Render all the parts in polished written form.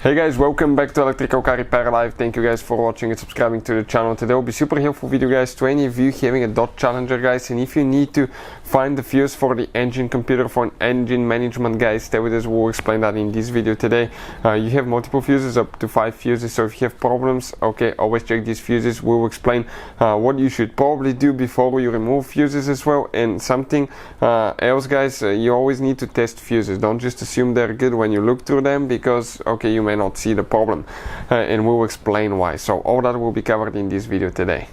Hey guys, welcome back to Electrical Car Repair Live. Thank you guys for watching and subscribing to the channel. Today will be super helpful video guys to any of you having a Dodge Challenger guys, and if you need to find the fuse for the engine computer for an engine management guys, stay with us, we'll explain that in this video today. You have multiple fuses, up to 5 fuses, so if you have problems, okay, always check these fuses. We'll explain what you should probably do before you remove fuses as well, and something else guys, you always need to test fuses. Don't just assume they're good when you look through them, because okay, you may not see the problem, and we'll explain why. So all that will be covered in this video today.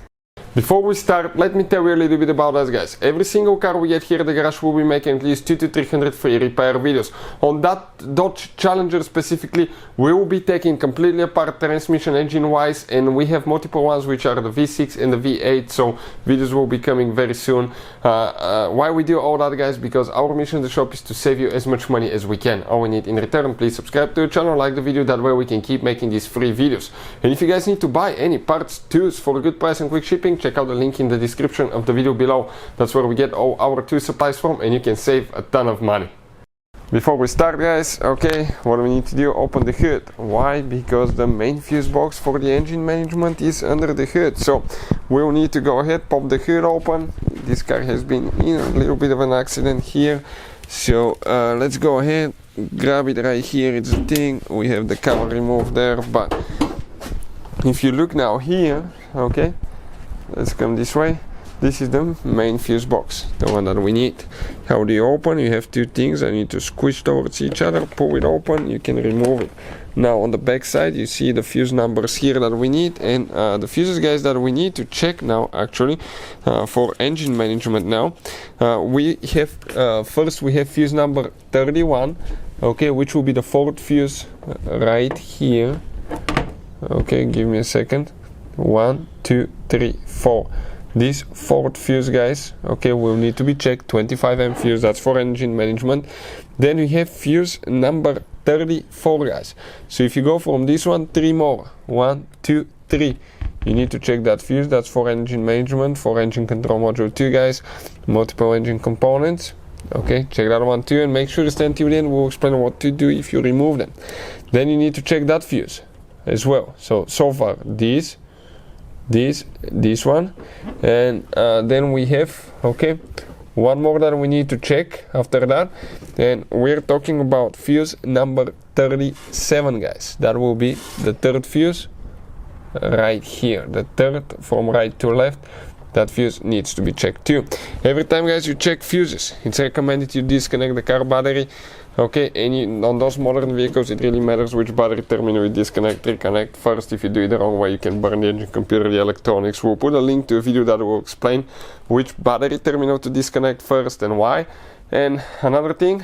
Before we start, let me tell you a little bit about us guys. Every single car we get here at the garage will be making at least 200 to 300 free repair videos. On that Dodge Challenger specifically, we will be taking completely apart transmission engine wise, and we have multiple ones which are the V6 and the V8, so videos will be coming very soon. Why we do all that guys? Because our mission in the shop is to save you as much money as we can. All we need in return, please subscribe to the channel, like the video, that way we can keep making these free videos. And if you guys need to buy any parts, tools for a good price and quick shipping, check out the link in the description of the video below. That's where we get all our tool supplies from, and you can save a ton of money. Before we start guys, okay, what do we need to do? Open the hood. Why? Because the main fuse box for the engine management is under the hood, so we'll need to go ahead, pop the hood open. This car has been in a little bit of an accident here, so let's go ahead, grab it right here. It's the thing, we have the cover removed there, but if you look now here, okay, let's come this way. This is the main fuse box, the one that we need. How do you open? You have two things. I need to squish towards each other, pull it open, you can remove it. Now on the back side you see the fuse numbers here that we need, and the fuses guys that we need to check now actually for engine management now. We have first we have fuse number 31, okay, which will be the fourth fuse right here. Okay, give me a second. 1, 2, 3, 4. This fourth fuse guys, okay, will need to be checked. 25 fuse, that's for engine management. Then we have fuse number 34 guys. So if you go from this one, 3 more. 1, 2, 3. You need to check that fuse. That's for engine management, for engine control module 2 guys. Multiple engine components. Okay, check that one too, and make sure to stay until the end. We'll explain what to do if you remove them. Then you need to check that fuse as well. So far this one, and then we have, okay, one more that we need to check after that, and we're talking about fuse number 37 guys. That will be the third fuse right here, the third from right to left. That fuse needs to be checked too. Every time guys you check fuses, it's recommended you disconnect the car battery. Okay, on those modern vehicles it really matters which battery terminal you disconnect, reconnect first. If you do it the wrong way, you can burn the engine computer, the electronics. We'll put a link to a video that will explain which battery terminal to disconnect first and why. And another thing,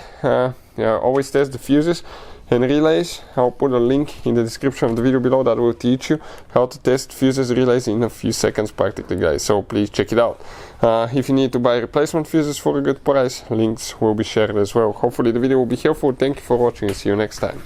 always test the fuses and relays. I'll put a link in the description of the video below that will teach you how to test fuses, relays in a few seconds practically guys, so please check it out. If you need to buy replacement fuses for a good price, links will be shared as well. Hopefully the video will be helpful. Thank you for watching and see you next time.